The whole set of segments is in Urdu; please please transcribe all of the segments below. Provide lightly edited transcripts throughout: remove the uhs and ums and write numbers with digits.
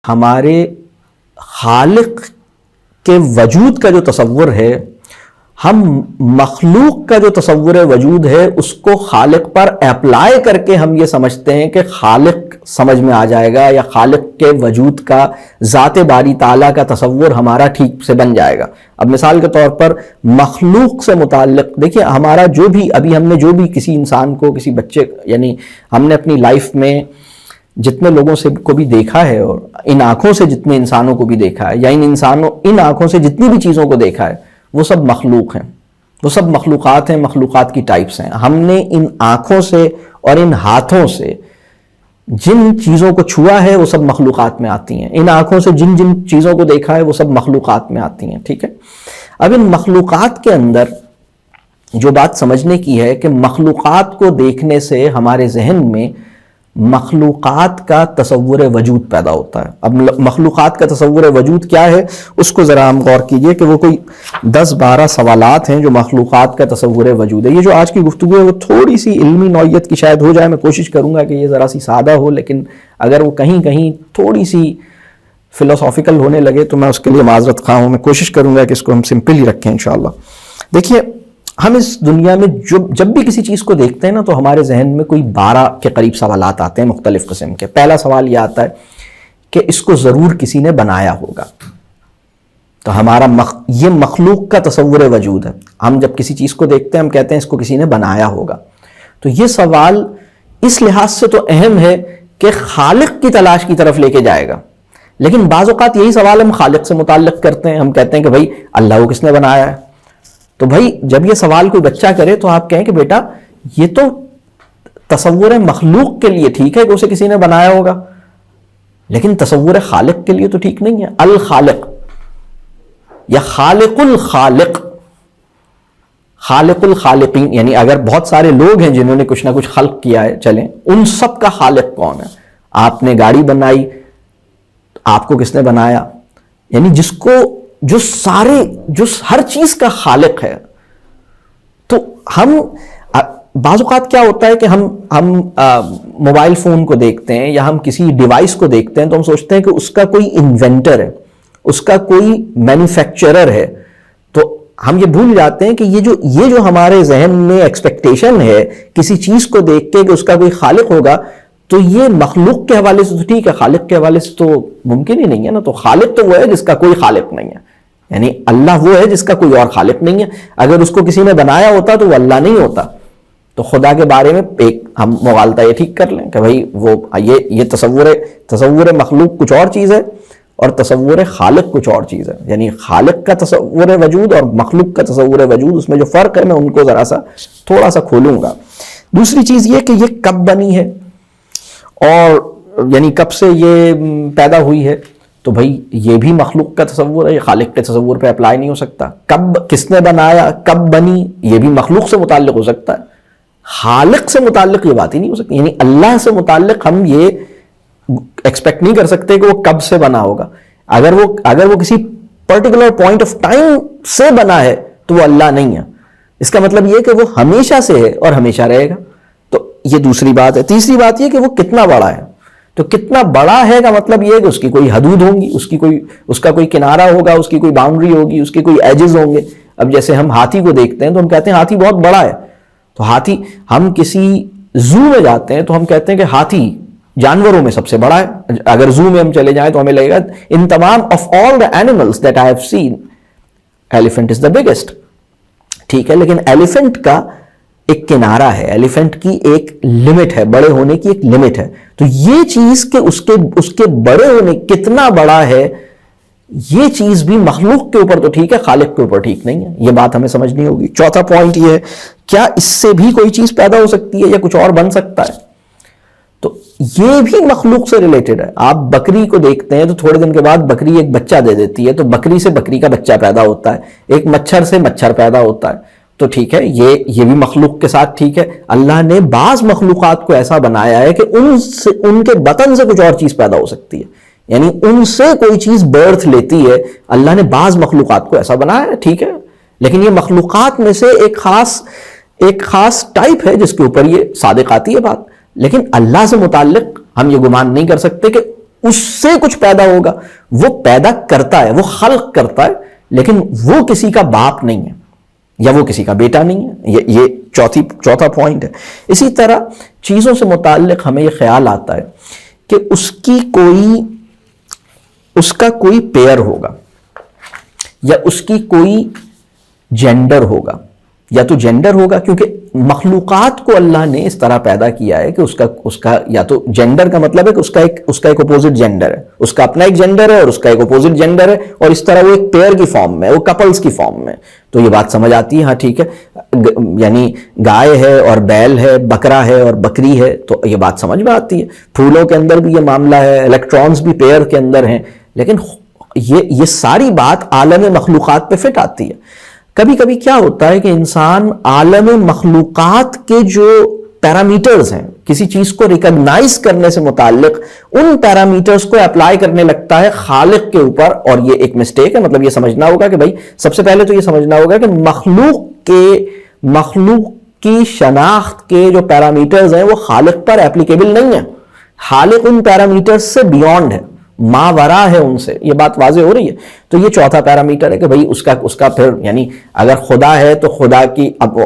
ہمارے خالق کے وجود کا جو تصور ہے، ہم مخلوق کا جو تصور وجود ہے اس کو خالق پر اپلائی کر کے ہم یہ سمجھتے ہیں کہ خالق سمجھ میں آ جائے گا، یا خالق کے وجود کا ذات باری تعالیٰ کا تصور ہمارا ٹھیک سے بن جائے گا۔ اب مثال کے طور پر مخلوق سے متعلق دیکھیے، ہمارا جو بھی ابھی ہم نے جو بھی کسی انسان کو، کسی بچے، یعنی ہم نے اپنی لائف میں جتنے لوگوں سے کو بھی دیکھا ہے، اور ان آنکھوں سے جتنے انسانوں کو بھی دیکھا ہے، یا ان آنکھوں سے جتنی بھی چیزوں کو دیکھا ہے، وہ سب مخلوق ہیں، وہ سب مخلوقات ہیں، مخلوقات کی ٹائپس ہیں۔ ہم نے ان آنکھوں سے اور ان ہاتھوں سے جن چیزوں کو چھوا ہے وہ سب مخلوقات میں آتی ہیں، ان آنکھوں سے جن جن چیزوں کو دیکھا ہے وہ سب مخلوقات میں آتی ہیں، ٹھیک ہے۔ اب ان مخلوقات کے اندر جو بات سمجھنے کی ہے کہ مخلوقات کو دیکھنے سے ہمارے ذہن میں مخلوقات کا تصور وجود پیدا ہوتا ہے۔ اب مخلوقات کا تصور وجود کیا ہے اس کو ذرا ہم غور کیجئے کہ وہ کوئی 10-12 سوالات ہیں جو مخلوقات کا تصور وجود ہے۔ یہ جو آج کی گفتگو ہے وہ تھوڑی سی علمی نوعیت کی شاید ہو جائے، میں کوشش کروں گا کہ یہ ذرا سی سادہ ہو، لیکن اگر وہ کہیں کہیں تھوڑی سی فلسافیکل ہونے لگے تو میں اس کے لیے معذرت خواہ ہوں۔ میں کوشش کروں گا کہ اس کو ہم سمپل ہی رکھیں انشاءاللہ۔ دیکھیے، ہم اس دنیا میں جب بھی کسی چیز کو دیکھتے ہیں نا تو ہمارے ذہن میں کوئی 12 کے قریب سوالات آتے ہیں مختلف قسم کے۔ پہلا سوال یہ آتا ہے کہ اس کو ضرور کسی نے بنایا ہوگا، تو ہمارا یہ مخلوق کا تصور وجود ہے۔ ہم جب کسی چیز کو دیکھتے ہیں ہم کہتے ہیں اس کو کسی نے بنایا ہوگا۔ تو یہ سوال اس لحاظ سے تو اہم ہے کہ خالق کی تلاش کی طرف لے کے جائے گا، لیکن بعض اوقات یہی سوال ہم خالق سے متعلق کرتے ہیں۔ ہم کہتے ہیں کہ بھائی اللہ کو کس نے بنایا ہے؟ تو بھائی جب یہ سوال کوئی بچہ کرے تو آپ کہیں کہ بیٹا یہ تو تصور مخلوق کے لیے ٹھیک ہے کہ اسے کسی نے بنایا ہوگا، لیکن تصور خالق کے لیے تو ٹھیک نہیں ہے۔ الخالق یا خالق الخالق، خالق الخالقین، یعنی اگر بہت سارے لوگ ہیں جنہوں نے کچھ نہ کچھ خلق کیا ہے، چلیں ان سب کا خالق کون ہے؟ آپ نے گاڑی بنائی، آپ کو کس نے بنایا؟ یعنی جو ہر چیز کا خالق ہے۔ تو ہم بعض اوقات کیا ہوتا ہے کہ ہم موبائل فون کو دیکھتے ہیں یا ہم کسی ڈیوائس کو دیکھتے ہیں تو ہم سوچتے ہیں کہ اس کا کوئی انوینٹر ہے، اس کا کوئی مینوفیکچرر ہے، تو ہم یہ بھول جاتے ہیں کہ یہ جو ہمارے ذہن میں ایکسپیکٹیشن ہے کسی چیز کو دیکھ کے کہ اس کا کوئی خالق ہوگا، تو یہ مخلوق کے حوالے سے تو ٹھیک ہے، خالق کے حوالے سے تو ممکن ہی نہیں ہے نا۔ تو خالق تو وہ ہے جس کا کوئی خالق نہیں ہے، یعنی اللہ وہ ہے جس کا کوئی اور خالق نہیں ہے۔ اگر اس کو کسی نے بنایا ہوتا تو وہ اللہ نہیں ہوتا۔ تو خدا کے بارے میں ایک ہم مغالطہ یہ ٹھیک کر لیں کہ بھائی وہ یہ تصور مخلوق کچھ اور چیز ہے اور تصور خالق کچھ اور چیز ہے، یعنی خالق کا تصور وجود اور مخلوق کا تصور وجود، اس میں جو فرق ہے میں ان کو ذرا سا تھوڑا سا کھولوں گا۔ دوسری چیز یہ کہ یہ کب بنی ہے، اور یعنی کب سے یہ پیدا ہوئی ہے، تو بھائی یہ بھی مخلوق کا تصور ہے، یہ خالق کے تصور پہ اپلائی نہیں ہو سکتا۔ کب کس نے بنایا، کب بنی، یہ بھی مخلوق سے متعلق ہو سکتا ہے، خالق سے متعلق یہ بات ہی نہیں ہو سکتی۔ یعنی اللہ سے متعلق ہم یہ ایکسپیکٹ نہیں کر سکتے کہ وہ کب سے بنا ہوگا۔ اگر وہ کسی پرٹیکولر پوائنٹ آف ٹائم سے بنا ہے تو وہ اللہ نہیں ہے، اس کا مطلب یہ کہ وہ ہمیشہ سے ہے اور ہمیشہ رہے گا۔ تو یہ دوسری بات ہے۔ تیسری بات یہ کہ وہ کتنا بڑا ہے۔ تو کتنا بڑا ہے کا مطلب یہ ہے کہ اس کی کوئی حدود ہوں گی، اس کا کوئی کنارہ ہوگا، اس کی کوئی باؤنڈری ہوگی، اس کے کوئی ایجز ہوں گے۔ اب جیسے ہم ہاتھی کو دیکھتے ہیں تو ہم کہتے ہیں ہاتھی بہت بڑا ہے، تو ہاتھی، ہم کسی زو میں جاتے ہیں تو ہم کہتے ہیں کہ ہاتھی جانوروں میں سب سے بڑا ہے۔ اگر زو میں ہم چلے جائیں تو ہمیں لگے گا ان تمام of all the animals that I have seen elephant is the biggest، ٹھیک ہے، لیکن ایلیفنٹ کا ایک کنارہ ہے، ایلیفنٹ کی ایک لمٹ ہے، بڑے ہونے کی ایک لمٹ ہے۔ تو یہ چیز کہ اس کے بڑے ہونے کتنا بڑا ہے، یہ چیز بھی مخلوق کے اوپر تو ٹھیک ہے، خالق کے اوپر ٹھیک نہیں ہے۔ یہ بات ہمیں سمجھنی ہوگی۔ چوتھا پوائنٹ یہ ہے، کیا اس سے بھی کوئی چیز پیدا ہو سکتی ہے یا کچھ اور بن سکتا ہے؟ تو یہ بھی مخلوق سے ریلیٹڈ ہے۔ آپ بکری کو دیکھتے ہیں تو تھوڑے دن کے بعد بکری ایک بچہ دے دیتی ہے، تو بکری سے بکری کا بچہ پیدا ہوتا ہے، ایک مچھر سے مچھر پیدا ہوتا ہے۔ تو ٹھیک ہے، یہ بھی مخلوق کے ساتھ ٹھیک ہے۔ اللہ نے بعض مخلوقات کو ایسا بنایا ہے کہ ان کے بطن سے کچھ اور چیز پیدا ہو سکتی ہے، یعنی ان سے کوئی چیز برتھ لیتی ہے۔ اللہ نے بعض مخلوقات کو ایسا بنایا ہے، ٹھیک ہے، لیکن یہ مخلوقات میں سے ایک خاص ٹائپ ہے جس کے اوپر یہ صادق آتی ہے بات۔ لیکن اللہ سے متعلق ہم یہ گمان نہیں کر سکتے کہ اس سے کچھ پیدا ہوگا. وہ پیدا کرتا ہے, وہ خلق کرتا ہے, لیکن وہ کسی کا باپ نہیں ہے یا وہ کسی کا بیٹا نہیں ہے. یہ چوتھا پوائنٹ ہے. اسی طرح چیزوں سے متعلق ہمیں یہ خیال آتا ہے کہ اس کا کوئی پیئر ہوگا یا اس کی کوئی جینڈر ہوگا, یا تو جینڈر ہوگا, کیونکہ مخلوقات کو اللہ نے اس طرح پیدا کیا ہے کہ اس کا یا تو جینڈر کا مطلب ہے کہ اس کا ایک اپوزٹ جینڈر ہے, اس کا اپنا ایک جینڈر ہے اور اس کا ایک اپوزٹ جینڈر ہے, اور اس طرح وہ ایک پیئر کی فارم میں, وہ کپلز کی فارم میں. تو یہ بات سمجھ آتی ہے, ہاں ٹھیک ہے, یعنی گائے ہے اور بیل ہے, بکرا ہے اور بکری ہے, تو یہ بات سمجھ میں آتی ہے. پھولوں کے اندر بھی یہ معاملہ ہے, الیکٹرانز بھی پیئر کے اندر ہیں, لیکن یہ ساری بات عالم مخلوقات پہ فٹ آتی ہے. کبھی کبھی کیا ہوتا ہے کہ انسان عالم مخلوقات کے جو پیرامیٹرز ہیں, کسی چیز کو ریکگنائز کرنے سے متعلق ان پیرامیٹرز کو اپلائی کرنے لگتا ہے خالق کے اوپر, اور یہ ایک مسٹیک ہے. مطلب یہ سمجھنا ہوگا کہ بھائی سب سے پہلے تو یہ سمجھنا ہوگا کہ مخلوق کی شناخت کے جو پیرامیٹرز ہیں وہ خالق پر اپلیکیبل نہیں ہیں. خالق ان پیرامیٹرز سے بیونڈ ہے, ماورا ہے ان سے. یہ بات واضح ہو رہی ہے. تو یہ چوتھا پیرامیٹر ہے کہ بھئی اس کا پھر یعنی اگر خدا ہے تو خدا کی اب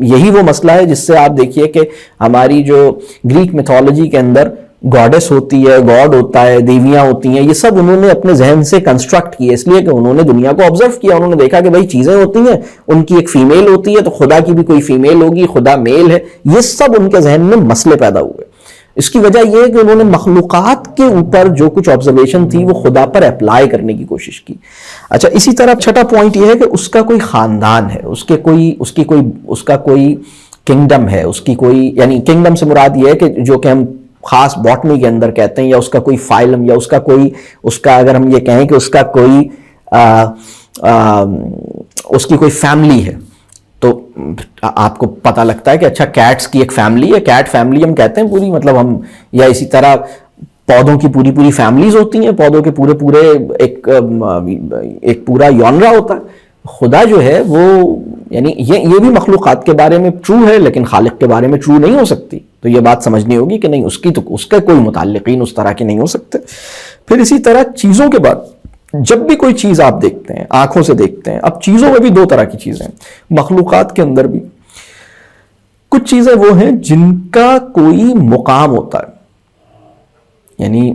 یہی وہ مسئلہ ہے جس سے آپ دیکھیے کہ ہماری جو گریک میتھولوجی کے اندر گاڈس ہوتی ہے, گاڈ ہوتا ہے, دیویاں ہوتی ہیں, یہ سب انہوں نے اپنے ذہن سے کنسٹرکٹ کیے, اس لیے کہ انہوں نے دنیا کو آبزرو کیا, انہوں نے دیکھا کہ بھئی چیزیں ہوتی ہیں, ان کی ایک فیمیل ہوتی ہے, تو خدا کی بھی کوئی فیمیل ہوگی, خدا میل ہے. یہ سب ان کے ذہن میں مسئلے پیدا ہوئے. اس کی وجہ یہ ہے کہ انہوں نے مخلوقات کے اوپر جو کچھ آبزرویشن تھی وہ خدا پر اپلائی کرنے کی کوشش کی. اچھا, اسی طرح چھٹا پوائنٹ یہ ہے کہ اس کا کوئی خاندان ہے, اس کا کوئی کنگڈم ہے, اس کی کوئی, یعنی کنگڈم سے مراد یہ ہے کہ جو کہ ہم خاص باٹنی کے اندر کہتے ہیں, یا اس کا کوئی فائلم, یا اس کا اگر ہم یہ کہیں کہ اس کا کوئی اس کی کوئی فیملی ہے, تو آپ کو پتہ لگتا ہے کہ اچھا کیٹس کی ایک فیملی ہے, کیٹ فیملی ہم کہتے ہیں پوری, مطلب ہم, یا اسی طرح پودوں کی پوری فیملیز ہوتی ہیں, پودوں کے پورے ایک پورا یونرا ہوتا ہے. خدا جو ہے وہ یعنی یہ بھی مخلوقات کے بارے میں ٹرو ہے, لیکن خالق کے بارے میں ٹرو نہیں ہو سکتی. تو یہ بات سمجھنی ہوگی کہ نہیں, اس کا کوئی متعلقین اس طرح کے نہیں ہو سکتے. پھر اسی طرح چیزوں کے بعد جب بھی کوئی چیز آپ دیکھتے ہیں, آنکھوں سے دیکھتے ہیں, اب چیزوں میں بھی دو طرح کی چیزیں ہیں, مخلوقات کے اندر بھی کچھ چیزیں وہ ہیں جن کا کوئی مقام ہوتا ہے, یعنی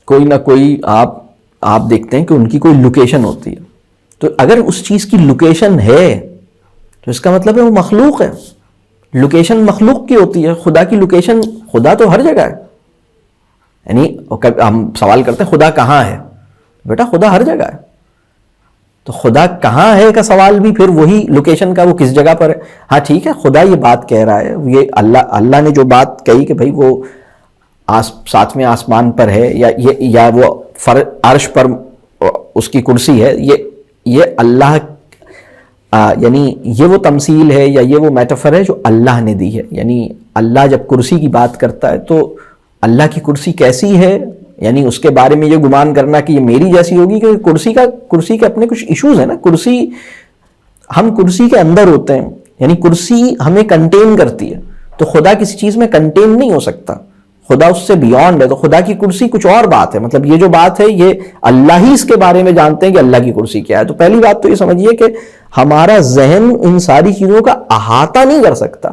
کوئی نہ کوئی آپ دیکھتے ہیں کہ ان کی کوئی لوکیشن ہوتی ہے. تو اگر اس چیز کی لوکیشن ہے تو اس کا مطلب ہے وہ مخلوق ہے. لوکیشن مخلوق کی ہوتی ہے, خدا کی لوکیشن, خدا تو ہر جگہ ہے. یعنی ہم سوال کرتے ہیں خدا کہاں ہے, بیٹا خدا ہر جگہ ہے. تو خدا کہاں ہے کا سوال بھی پھر وہی لوکیشن کا, وہ کس جگہ پر ہے. ہاں ٹھیک ہے, خدا یہ بات کہہ رہا ہے, یہ اللہ نے جو بات کہی کہ بھئی وہ ساتویں آسمان پر ہے, یا وہ عرش پر اس کی کرسی ہے, یہ اللہ, یعنی یہ وہ تمثیل ہے یا یہ وہ میٹافر ہے جو اللہ نے دی ہے. یعنی اللہ جب کرسی کی بات کرتا ہے تو اللہ کی کرسی کیسی ہے, یعنی اس کے بارے میں یہ گمان کرنا کہ یہ میری جیسی ہوگی, کہ کرسی کے اپنے کچھ ایشوز ہیں نا. ہم کرسی کے اندر ہوتے ہیں, یعنی کرسی ہمیں کنٹین کرتی ہے, تو خدا کسی چیز میں کنٹین نہیں ہو سکتا, خدا اس سے بیونڈ ہے. تو خدا کی کرسی کچھ اور بات ہے, مطلب یہ جو بات ہے یہ اللہ ہی اس کے بارے میں جانتے ہیں کہ اللہ کی کرسی کیا ہے. تو پہلی بات تو یہ سمجھیے کہ ہمارا ذہن ان ساری چیزوں کا احاطہ نہیں کر سکتا.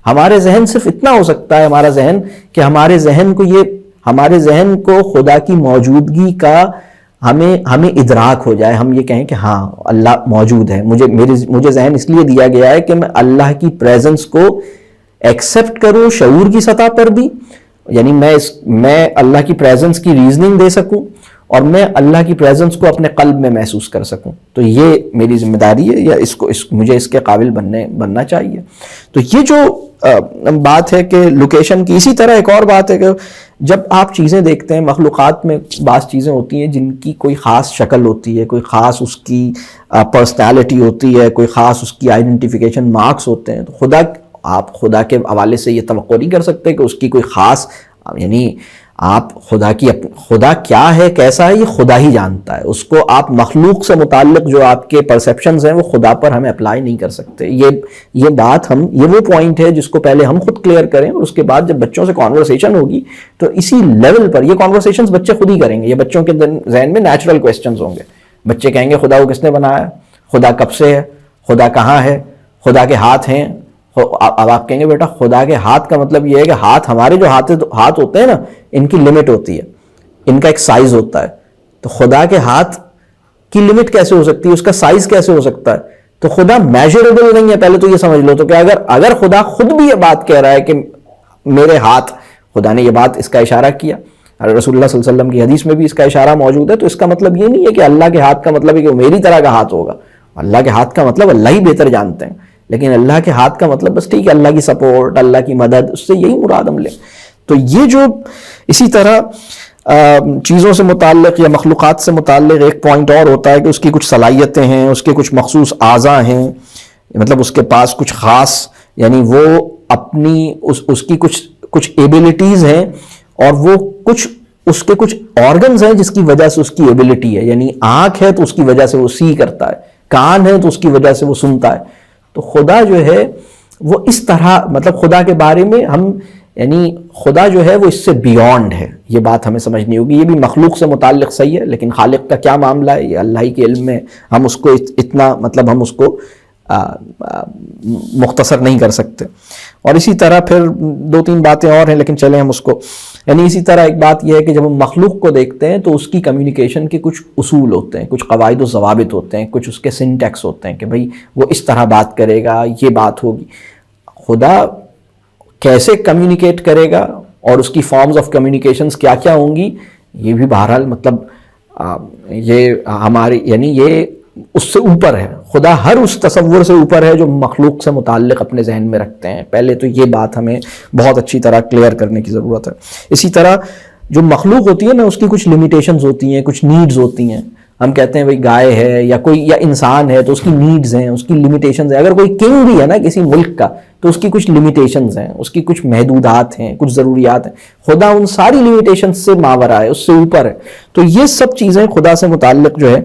ہمارے ذہن صرف اتنا ہو سکتا ہے, ہمارا ذہن, کہ ہمارے ذہن کو خدا کی موجودگی کا ہمیں ادراک ہو جائے, ہم یہ کہیں کہ ہاں اللہ موجود ہے. مجھے ذہن اس لیے دیا گیا ہے کہ میں اللہ کی پریزنس کو ایکسیپٹ کروں شعور کی سطح پر بھی, یعنی میں اللہ کی پریزنس کی ریزننگ دے سکوں, اور میں اللہ کی پریزنس کو اپنے قلب میں محسوس کر سکوں. تو یہ میری ذمہ داری ہے, یا مجھے اس کے قابل بننا چاہیے. تو یہ جو بات ہے کہ لوکیشن کی, اسی طرح ایک اور بات ہے کہ جب آپ چیزیں دیکھتے ہیں, مخلوقات میں بعض چیزیں ہوتی ہیں جن کی کوئی خاص شکل ہوتی ہے, کوئی خاص اس کی پرسنالٹی ہوتی ہے, کوئی خاص اس کی آئیڈینٹیفیکیشن مارکس ہوتے ہیں. تو آپ خدا کے حوالے سے یہ توقع نہیں کر سکتے کہ اس کی کوئی خاص, یعنی آپ خدا کیا ہے کیسا ہے یہ خدا ہی جانتا ہے، اس کو آپ مخلوق سے متعلق جو آپ کے پرسیپشنز ہیں وہ خدا پر ہمیں اپلائی نہیں کر سکتے. یہ بات یہ وہ پوائنٹ ہے جس کو پہلے ہم خود کلیئر کریں، اور اس کے بعد جب بچوں سے کانورسیشن ہوگی تو اسی لیول پر یہ کانورسیشنز بچے خود ہی کریں گے. یہ بچوں کے ذہن میں نیچرل کویسچنز ہوں گے. بچے کہیں گے خدا کو کس نے بنایا، خدا کب سے ہے، خدا کہاں ہے، خدا کے ہاتھ ہیں. اب آپ کہیں گے بیٹا خدا کے ہاتھ کا مطلب یہ ہے کہ ہاتھ ہمارے جو ہاتھ ہوتے ہیں نا ان کی لمٹ ہوتی ہے، ان کا ایک سائز ہوتا ہے. تو خدا کے ہاتھ کی لمٹ کیسے ہو سکتی ہے، اس کا سائز کیسے ہو سکتا ہے؟ تو خدا میجریبل نہیں ہے، پہلے تو یہ سمجھ لو. تو کہ اگر خدا خود بھی یہ بات کہہ رہا ہے کہ میرے ہاتھ، خدا نے یہ بات اس کا اشارہ کیا، رسول اللہ صلی اللہ علیہ وسلم کی حدیث میں بھی اس کا اشارہ موجود ہے، تو اس کا مطلب یہ نہیں ہے کہ اللہ کے ہاتھ کا مطلب ہے کہ وہ میری طرح کا ہاتھ ہوگا. اللہ کے ہاتھ کا مطلب اللہ ہی بہتر جانتے ہیں، لیکن اللہ کے ہاتھ کا مطلب بس ٹھیک ہے اللہ کی سپورٹ، اللہ کی مدد، اس سے یہی مراد ہم لیں. تو یہ جو اسی طرح چیزوں سے متعلق یا مخلوقات سے متعلق ایک پوائنٹ اور ہوتا ہے کہ اس کی کچھ صلاحیتیں ہیں، اس کے کچھ مخصوص اعضاء ہیں، مطلب اس کے پاس کچھ خاص، یعنی وہ اپنی اس کی کچھ ایبلٹیز ہیں، اور وہ اس کے کچھ آرگنز ہیں جس کی وجہ سے اس کی ایبلٹی ہے. یعنی آنکھ ہے تو اس کی وجہ سے وہ سی کرتا ہے، کان ہے تو اس کی وجہ سے وہ سنتا ہے. تو خدا جو ہے وہ اس طرح، مطلب خدا کے بارے میں ہم، یعنی خدا جو ہے وہ اس سے بیونڈ ہے. یہ بات ہمیں سمجھنی ہوگی. یہ بھی مخلوق سے متعلق صحیح ہے، لیکن خالق کا کیا معاملہ ہے یہ اللہ ہی کے علم میں، ہم اس کو اتنا مطلب ہم اس کو مختصر نہیں کر سکتے. اور اسی طرح پھر 2-3 باتیں اور ہیں لیکن چلیں ہم اس کو، یعنی اسی طرح ایک بات یہ ہے کہ جب ہم مخلوق کو دیکھتے ہیں تو اس کی کمیونیکیشن کے کچھ اصول ہوتے ہیں، کچھ قواعد و ضوابط ہوتے ہیں، کچھ اس کے سنٹیکس ہوتے ہیں کہ بھئی وہ اس طرح بات کرے گا، یہ بات ہوگی. خدا کیسے کمیونیکیٹ کرے گا اور اس کی فارمز آف کمیونیکیشنز کیا کیا ہوں گی، یہ بھی بہرحال مطلب یہ ہماری، یعنی یہ اس سے اوپر ہے. خدا ہر اس تصور سے اوپر ہے جو مخلوق سے متعلق اپنے ذہن میں رکھتے ہیں. پہلے تو یہ بات ہمیں بہت اچھی طرح کلیئر کرنے کی ضرورت ہے. اسی طرح جو مخلوق ہوتی ہے نا اس کی کچھ لمیٹیشنز ہوتی ہیں، کچھ نیڈز ہوتی ہیں. ہم کہتے ہیں بھئی گائے ہے یا کوئی یا انسان ہے تو اس کی نیڈز ہیں، اس کی لمیٹیشنز ہیں. اگر کوئی کنگ بھی ہے نا کسی ملک کا تو اس کی کچھ لمیٹیشنز ہیں، اس کی کچھ محدودات ہیں، کچھ ضروریات ہیں. خدا ان ساری لمیٹیشنز سے ماورا ہے، اس سے اوپر ہے. تو یہ سب چیزیں خدا سے متعلق جو ہے،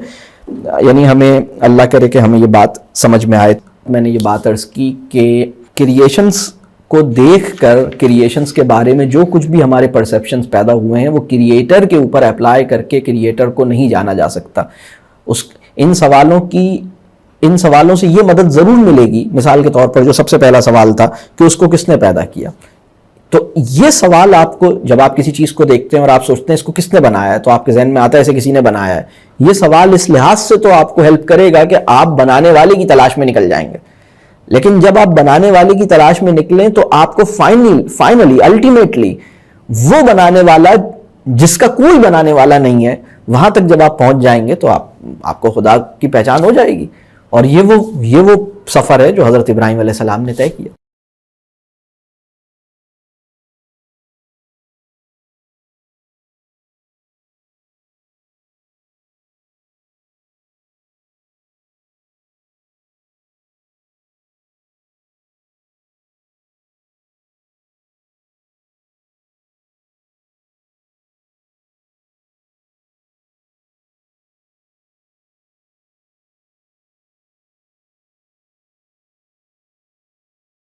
یعنی ہمیں اللہ کرے کہ ہمیں یہ بات سمجھ میں آئے. میں نے یہ بات عرض کی کہ کریشنز کو دیکھ کر، کریشنز کے بارے میں جو کچھ بھی ہمارے پرسیپشنز پیدا ہوئے ہیں وہ کریٹر کے اوپر اپلائی کر کے کریٹر کو نہیں جانا جا سکتا. ان سوالوں سے یہ مدد ضرور ملے گی. مثال کے طور پر جو سب سے پہلا سوال تھا کہ اس کو کس نے پیدا کیا، تو یہ سوال آپ کو جب آپ کسی چیز کو دیکھتے ہیں اور آپ سوچتے ہیں اس کو کس نے بنایا ہے، تو آپ کے ذہن میں آتا ہے اسے کسی نے بنایا ہے. یہ سوال اس لحاظ سے تو آپ کو ہیلپ کرے گا کہ آپ بنانے والے کی تلاش میں نکل جائیں گے. لیکن جب آپ بنانے والے کی تلاش میں نکلیں تو آپ کو فائنلی الٹیمیٹلی وہ بنانے والا جس کا کوئی بنانے والا نہیں ہے، وہاں تک جب آپ پہنچ جائیں گے تو آپ کو خدا کی پہچان ہو جائے گی. اور یہ وہ سفر ہے جو حضرت ابراہیم علیہ السلام نے طے کیا.